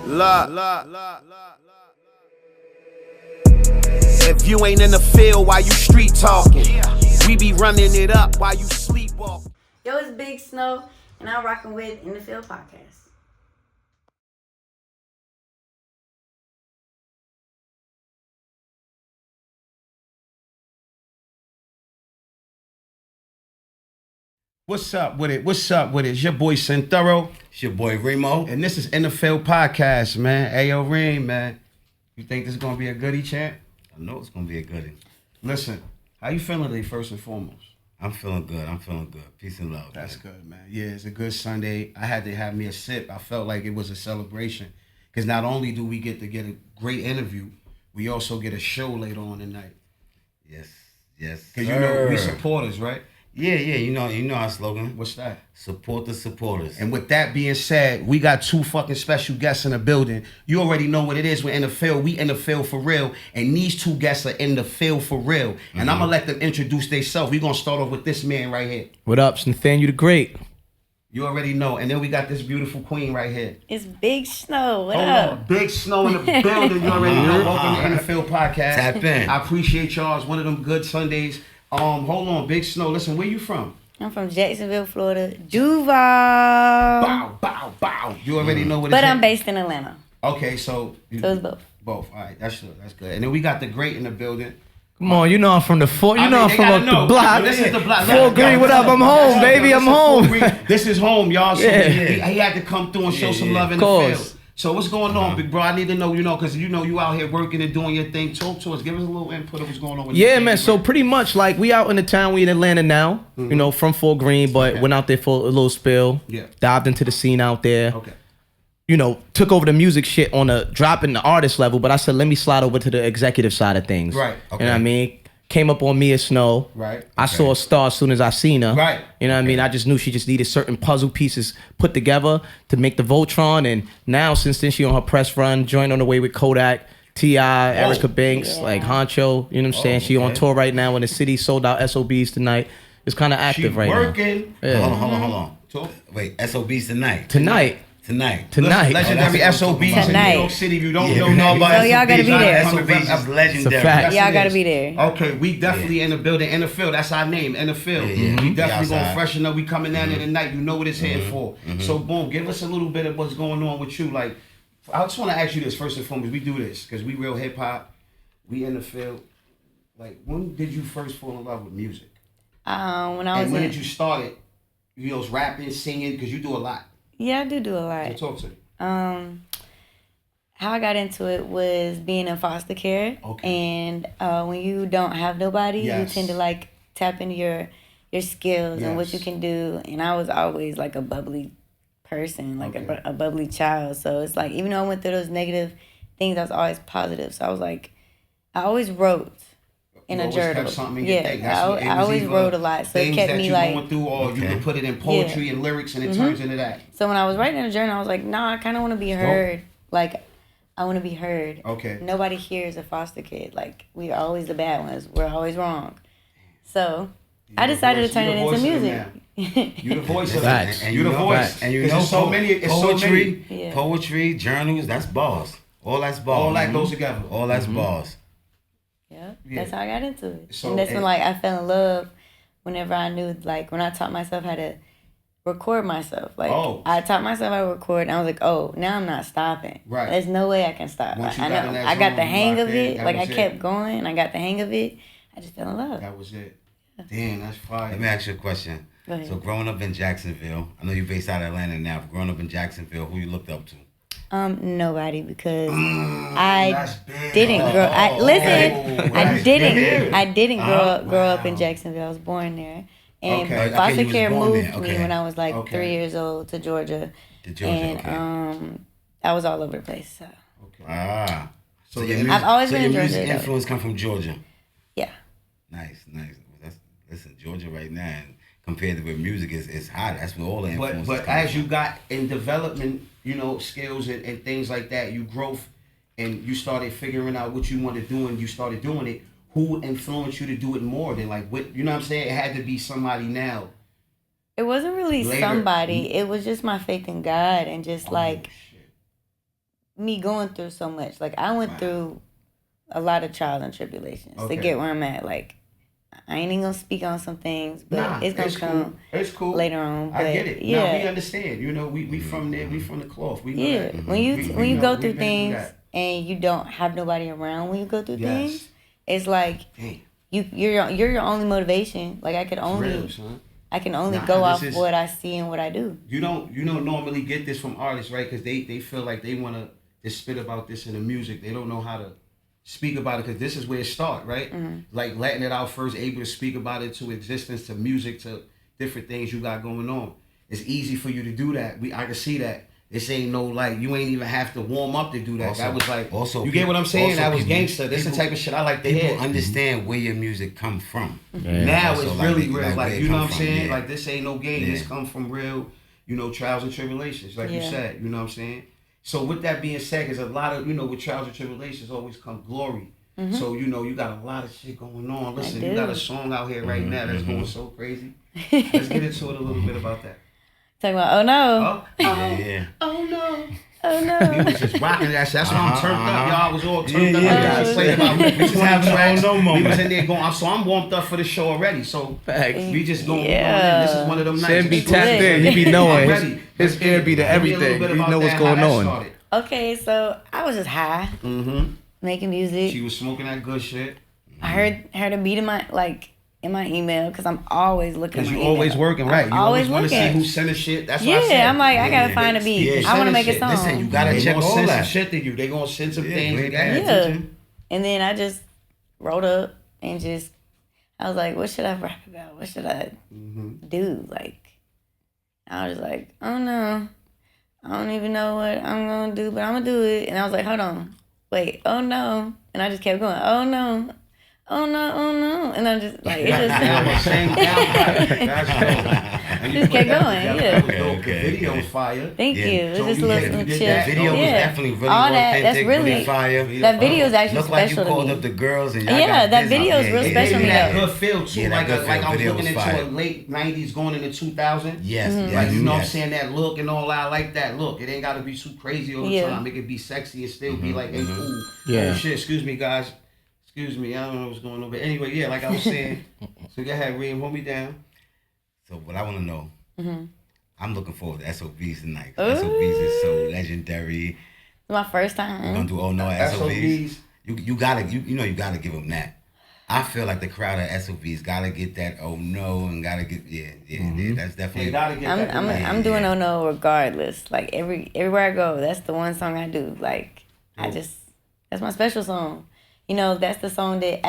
If you ain't in the field while you street talking, we be running it up while you sleepwalking. Yo, it's Big Snow, and I'm rocking with In the Field Podcast. What's up with it? What's up with it? It's your boy Centuro. It's your boy Remo. And this is In the Field Podcast, man. Ayo, Reem, man. You think this is going to be a goodie, champ? I know it's going to be a goodie. Listen, how you feeling today, first and foremost? I'm feeling good. Peace and love. That's good, man. Yeah, it's a good Sunday. I had to have me a sip. I felt like it was a celebration. Because not only do we get to get a great interview, we also get a show later on tonight. Yes. Because you know, we supporters, right? Yeah. You know our slogan. What's that? Support the supporters. And with that being said, we got two fucking special guests in the building. You already know what it is. We're in the field. We in the field for real. And these two guests are in the field for real. And I'm going to let them introduce themselves. We're going to start off with this man right here. What up, it's Nathaniel the Great. You already know. And then we got this beautiful queen right here. It's Big Snow. What Hold up? on. Big Snow in the building. You already know. Welcome to In the Field Podcast. Tap in. I appreciate y'all. It's one of them good Sundays. Hold on, Big Snow. Listen, where you from? I'm from Jacksonville, Florida. Duval. Bow. You already know what it's But I'm based in Atlanta. Okay, so it's both. Both. All right, that's good. And then we got the Great in the building. Come on, you know I'm from the Fort. You know I'm from up the block. This is the block. Fort Greene, what up? I'm home, baby. I'm home. This is home, y'all. So Yeah. he had to come through and show some love in the field. So what's going on, big bro? I need to know, because you out here working and doing your thing. Talk to us. Give us a little input of what's going on with Yeah, man. So pretty much, like, we out in the town. We in Atlanta now. You know, from Fort Greene, but went out there for a little spill. Yeah. Dived into the scene out there. Okay. You know, took over the music shit on the dropping the artist level, but I said, let me slide over to the executive side of things. Right. You know what I mean? Came up on Mia Snow. Right. I saw a star as soon as I seen her. Right. You know what I mean? I just knew she just needed certain puzzle pieces put together to make the Voltron. And now, since then, she on her press run, joined on the way with Kodak, T.I., Erica Banks, like Honcho. You know what I'm saying? She on tour right now in the city, sold out SOBs tonight. It's kind of active She right working. now. Yeah. Hold on. Talk. Wait, SOBs tonight. Tonight. Legendary SOBs in New York City. If you don't know about So y'all gotta be there. SOBs is legendary. It's a fact. Y'all gotta be there. Okay, we definitely in the building, in the field. That's our name, in the field. Yeah. We definitely Yeah, gonna freshen up. We coming down in the night. You know what it's here for. So boom, give us a little bit of what's going on with you. Like, I just want to ask you this first and foremost. We do this because we real hip hop. We in the field. Like, when did you first fall in love with music? When I was And when did you start it? You know, rapping, singing, because you do a lot. Yeah, I do a lot. So talk to me. How I got into it was being in foster care. Okay. And when you don't have nobody, you tend to like tap into your skills and what you can do. And I was always like a bubbly person, like a bubbly child. So it's like, even though I went through those negative things, I was always positive. So I was like, I always wrote in a journal. I always wrote a lot. So it kept me like going through, or you can put it in poetry and lyrics, and it turns into that. So when I was writing in a journal, I was like, nah, I kind of want to be heard. Like, I want to be heard. Okay. Nobody hears a foster kid. Like, we're always the bad ones. We're always wrong. So I decided to turn it into music. You the voice of Facts. it. You the voice. And you know, so many. Poetry, journals, that's bars. All that's bars. All that goes together. All that's bars. Yeah, that's how I got into it. So, and that's when like I fell in love whenever I knew, like, when I taught myself how to record myself. Like, I taught myself how to record, and I was like, oh, now I'm not stopping. Right. There's no way I can stop. Once I you got in that I got zone, the hang of in, it. Like, I kept going. I got the hang of it. I just fell in love. That was it. Damn, that's fire. Let me ask you a question. Go ahead. So growing up in Jacksonville, I know you're based out of Atlanta now, but growing up in Jacksonville, who you looked up to? Nobody, because I didn't grow. I didn't grow up in Jacksonville. I was born there, and foster care moved me when I was like 3 years old to Georgia. And I was all over the place. So. So I've always been in Georgia. Your music influence come from Georgia. Yeah. Nice. Listen, Georgia right now, and compared to where music is hot. That's where all the influence. But as you got in development, skills and things like that, you growth, and you started figuring out what you want to do, and you started doing it. Who influenced you to do it more than like what? You know what I'm saying? It had to be somebody now. It wasn't really somebody. It was just my faith in God and just me going through so much. Like I went through a lot of trials and tribulations to get where I'm at. Like I ain't even gonna speak on some things, but it's gonna come cool. It's cool. later on. But I get it. Yeah, no, we understand. You know, we from there. We from the cloth. We know yeah. that. When you go through things and you don't have nobody around when you go through things, it's like you're your only motivation. Like I can only go off what I see and what I do. You don't normally get this from artists, right? Because they feel like they want to just spit about this in the music. They don't know how to speak about it because this is where it starts, right? Like letting it out first, able to speak about it to existence, to music, to different things you got going on. It's easy for you to do that. I can see that. This ain't no like you ain't even have to warm up to do that. That was like you get what I'm saying? That was gangster. This is the type of shit I like to hear. People understand where your music comes from. Now it's really real. Like you know what I'm saying? Like this ain't no game. This come from real, trials and tribulations, like you said. You know what I'm saying? So with that being said, because a lot of, with trials and tribulations always come glory. So, you got a lot of shit going on. Listen, you got a song out here right now that's going so crazy. Let's get into it a little bit about that. Talking about, oh no. Oh no. Oh no. He was just rocking that shit. That's why I'm turned up. Y'all was all turned up. We just have tracks. We was in there going, so I'm warmed up for the show already. So we just going in. This is one of them nights. Sam be tapped in. He be knowing. His ear be to everything. He know what's going on. Okay, so I was just high. Making music. She was smoking that good shit. I heard a beat in my email because I'm always looking. Because you always working, right? You always want to see who sending shit. That's what I said. I'm like, I gotta find a beat. I want to make a song. Listen, you gotta check all that. Some shit to you. They gonna send some things. And then I just wrote up and I was like, what should I rap about? What should I do? Like, I was like, oh no, I don't even know what I'm gonna do, but I'm gonna do it. And I was like, hold on, wait, oh no, and I just kept going, oh no. Oh no, oh no. And I'm just like, it just just kept going, The video was fire. Thank you. It just looks chill. Video was definitely really all that, authentic, that's really really fire. That video is actually Looked like special you called to me. up the girls and y'all that video is real special to me that though. good feel too, like I was looking into a late 90s going into 2000. Yes, like you know what I'm saying, that look and all that. I like that look. It ain't gotta be too crazy all the time. It could be sexy and still be like, hey, cool. Oh shit, excuse me guys. Excuse me, I don't know what's going on. But anyway, like I was saying, so go ahead, Reem, hold me down. So what I want to know, I'm looking forward to SOBs tonight. SOBs is so legendary. It's my first time. We're going to do Oh No SOBs. You gotta give them that. I feel like the crowd at SOBs gotta get that Oh No and gotta get, that's definitely. Gotta get I'm doing Oh No regardless. Like everywhere I go, that's the one song I do. Like, that's my special song. That's the song that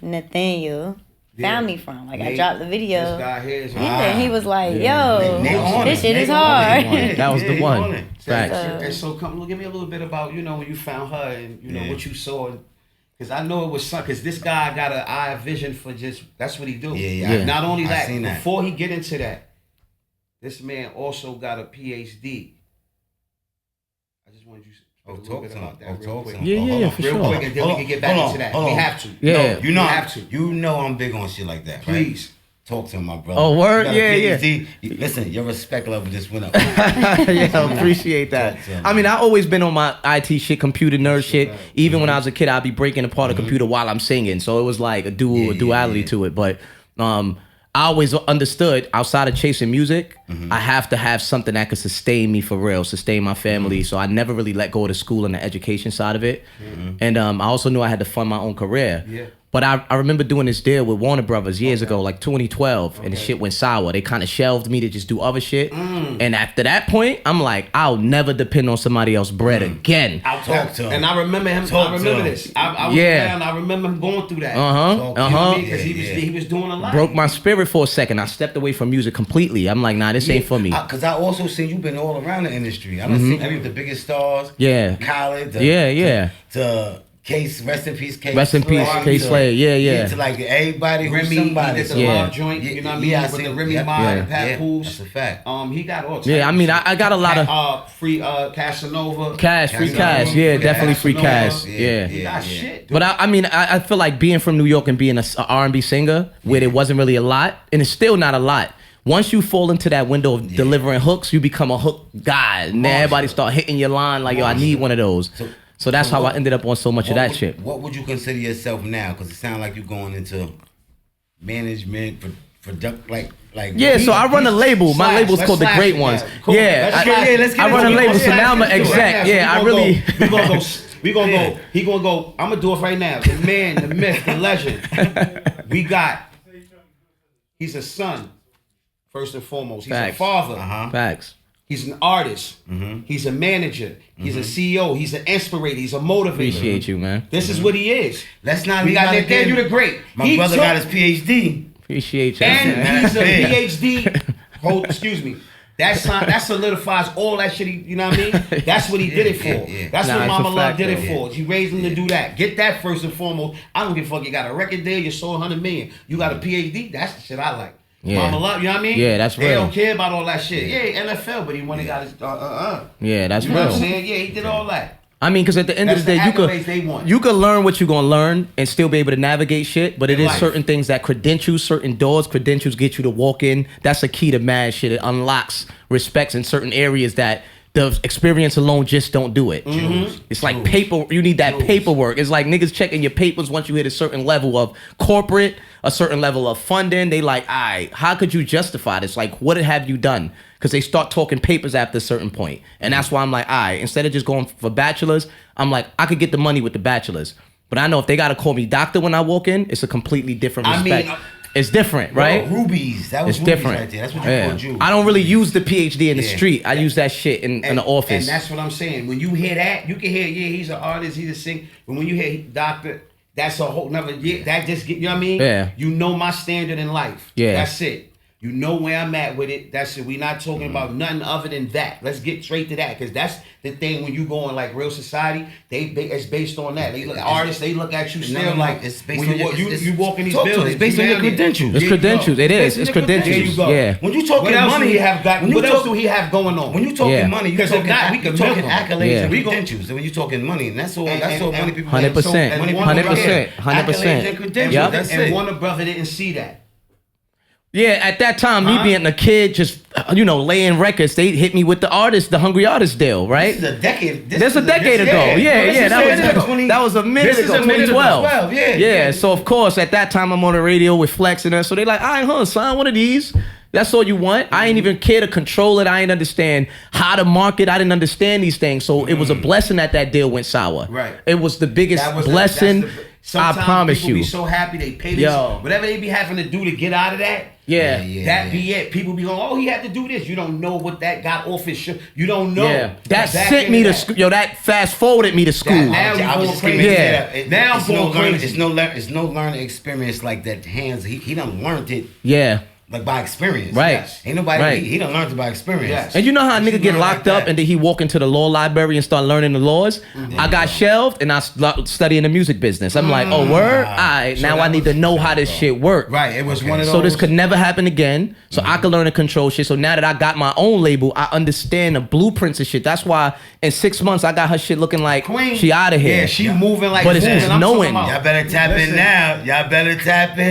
Nathaniel found me from. Like, I dropped the video. This guy here is and he was like, yo, this shit is hard. That was the one. Facts. And so give me a little bit about, when you found her and, what you saw. Because I know it was something, because this guy got an eye vision for that's what he do. Yeah. Not only that, before he get into that, this man also got a PhD. I just wanted you to talk to him. Yeah, for sure. Real quick, and then we can get back into that. We have to. Yeah. You have to. You know I'm big on shit like that, right? Please. Talk to him, my brother. Oh, word? Yeah. Listen, your respect level just went up. Appreciate that. I mean, I always been on my IT shit, computer nerd shit. Even when I was a kid, I'd be breaking apart a computer while I'm singing. So it was like a duality to it. But I always understood outside of chasing music, I have to have something that could sustain me for real, sustain my family. So I never really let go of the school and the education side of it. And I also knew I had to fund my own career. Yeah. But I remember doing this deal with Warner Brothers years ago, like 2012, and the shit went sour. They kind of shelved me to just do other shit. And after that point, I'm like, I'll never depend on somebody else's bread again. I'll talk to him. And I remember him. I remember this. I was down. I remember him going through that. Because he was doing a lot. Broke my spirit for a second. I stepped away from music completely. I'm like, nah, this ain't for me. Because I also seen you've been all around the industry. I done seen every of the biggest stars. Yeah. Khaled. To Case, rest in peace, Case. Rest in peace, Case Slayer. Yeah. To like everybody who's Remy, somebody. He did the love joint, you know what I mean? With the Remy Ma and Pat Pools. That's a fact. He got all types. Yeah, I mean, I got a lot of free Casanova. Free cash. Yeah, definitely free cash. Yeah. He got shit. But I mean, I feel like being from New York and being a R&B singer, where there wasn't really a lot, and it's still not a lot. Once you fall into that window of delivering hooks, you become a hook guy. And everybody start hitting your line like, yo, I need one of those. So that's how I ended up on so much of that shit. What would you consider yourself now? Because it sounds like you're going into management, yeah, so I run a label. My label's called The Great Ones. Cool. Yeah, I run a label, so now I'm an exec. Yeah, I really... We gonna go. He gonna go. I'm gonna do it right now. The man, the myth, the legend. We got. He's a son, first and foremost. He's a father. Facts. He's an artist. He's a manager. He's a CEO. He's an inspirator. He's a motivator. Appreciate you, man. This is what he is. Let's not. We got Nathaniel the Great. My brother got his PhD. Appreciate you. And he's a PhD. Excuse me. That solidifies all that shit. You know what I mean? That's what he did it for. That's what Mama Love did it for. She raised him to do that. Get that first and foremost. I don't give a fuck. You got a record deal. You sold 100 million. You got a PhD. That's the shit I like. Mama Love. You know what I mean? Yeah, that's real. They don't care about all that shit. Yeah, NFL, but he went and got his. Yeah, that's real. You know what I'm saying? Yeah, he did all that. I mean, because at the end of the day, you could learn what you're gonna learn and still be able to navigate shit. But it is certain things that certain doors, credentials get you to walk in. That's a key to mad shit. It unlocks respects in certain areas that the experience alone just don't do it. It's like paper. You need that paperwork. It's like niggas checking your papers once you hit a certain level of corporate, a certain level of funding. They like, all right, how could you justify this? Like, what have you done? Because they start talking papers after a certain point. And that's why I'm like, all right, instead of just going for bachelors, I'm like, I could get the money with the bachelors. But I know if they got to call me doctor when I walk in, it's a completely different respect. It's different, right? Rubies. That was it's rubies different. Right there. That's what you called you. I don't really use the PhD in the street. I use that shit in the office. And that's what I'm saying. When you hear that, you can hear, he's an artist, he's a singer. But when you hear doctor, that's a whole nother, that just get, you know what I mean? Yeah. You know my standard in life. Yeah. That's it. You know where I'm at with it. That's it. We're not talking about nothing other than that. Let's get straight to that, because that's the thing. When you go in like real society, it's based on that. They look at artists. They look at you still like it's based when on you walk in these buildings. It's based on your credentials. It's credentials. It is. It's credentials. There you go. Yeah. When you talking money, what else do he have going on? When you talking money, you talking accolades and Yeah. credentials. And when you talking money, and that's all money people. 100%. 100%. 100%. And Warner Brother didn't see that. Yeah, at that time, me being a kid, just laying records, they hit me with the Hungry Artist deal, right? This is a decade. This a decade ago. Yeah. That was a minute ago. 2012. Yeah. So of course, at that time, I'm on the radio with Flex and us. So they like, all right, sign one of these. That's all you want. I ain't even care to control it. I ain't understand how to market. I didn't understand these things. So it was a blessing that deal went sour. Right. It was the biggest blessing. I promise people you. Be so happy they pay this. Whatever they be having to do to get out of that. That be it. People be going, oh, he had to do this. You don't know what that got off his show. You don't know. Yeah. That sent me to school. That fast forwarded me to school. Now I'm crazy. Now I'm going crazy. It's no learning experience like that. He done learned it. Yeah. Like by experience. Right. Yes. Ain't nobody, he done learned it by experience. Yes. And you know how a nigga get locked up and then he walk into the law library and start learning the laws? I got shelved and I studying the music business. I'm like, oh, word? All right, now I need to know how this shit work. Right, it was one of those. So this could never happen again. So I could learn to control shit. So now that I got my own label, I understand the blueprints and shit. That's why in 6 months I got her shit looking like Queen. She out of here. Yeah, she moving like but it's just knowing. Y'all better tap in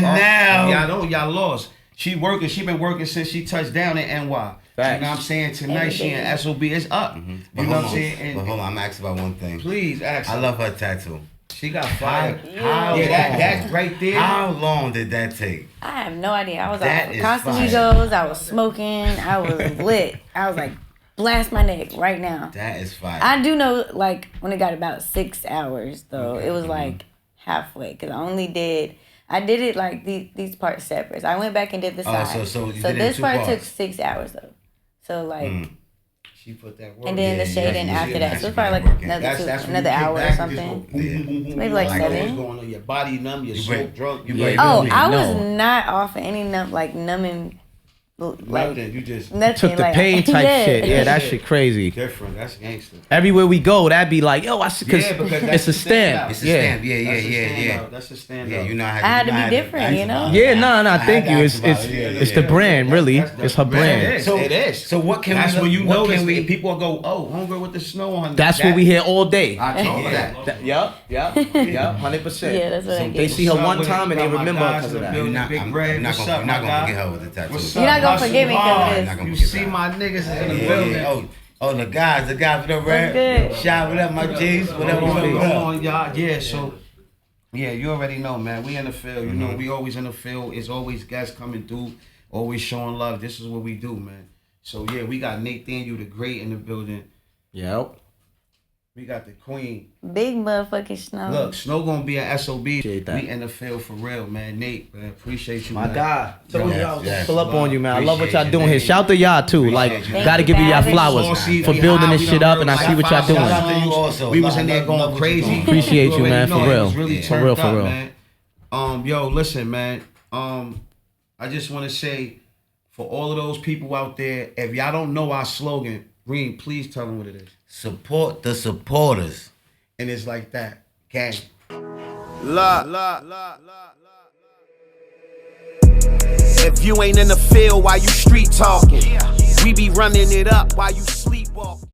now. Y'all lost. She working. She been working since she touched down in NY. Facts. You know what I'm saying? Tonight she in SOB. It's up. You know what I'm saying? But hold on, I'm asking about one thing. Please ask. I love her tattoo. She got fired. That's right there. How long did that take? I have no idea. I was out for Casamigos. I was smoking. I was lit. I was like, blast my neck right now. That is fire. I do know, like, when it got about 6 hours, though, it was like halfway. Because I did it like these parts separate. I went back and did the side. So this part took 6 hours though. So like she put that work. And then the shading after that. So it's probably like another hour or something. Maybe like 7. Going on your body numb, your smoke drunk. I was not off of any numbing. Like, you just took the pain type shit. Yeah, that shit crazy. Different. That's gangster. Everywhere we go, that'd be like, yo, I see, because it's a stamp. It's a stamp. Yeah. That's a stand. Yeah, you know, I had to be different, you know. Yeah, no, thank you. It's the brand, really. It's her brand. It is. So what can that's we? When you notice people go, oh, homegirl with the snow on. That's what we hear all day. I told that. Yup, 100%. Yeah, that's what I get. They see her one time and they remember because of that. I'm not gonna forget her with the tattoo. You're not gonna forget me because hard. You see my niggas in the building. Oh, the guys, what up, right? Shout, what up, my G's? What up, y'all? Yeah, so, yeah, you already know, man. We in the field, you know, we always in the field. It's always guests coming through, always showing love. This is what we do, man. So, yeah, we got Nathaniel the Great in the building. Yep. We got the Queen. Big motherfucking Snow. Look, Snow gonna be an SOB. We that. in the field for real, man. Nate, man, appreciate you, My man. God. Told y'all yes. pull up on you, man. I love what Appreciate y'all doing you, here. Shout to y'all too. Like, gotta give you y'all flowers for We building high, this we shit done up, and I heard see what y'all like doing. Shout out to you also. We was in there Love going what you crazy. doing. Appreciate you, already man, know for it real. was really For turned real, for up, real. Man. Yo, listen, man. I just want to say, for all of those people out there, if y'all don't know our slogan, Green, please tell them what it is. Support the supporters. And it's like that. Gang. If you ain't in the field while you street talking, we be running it up while you sleepwalking.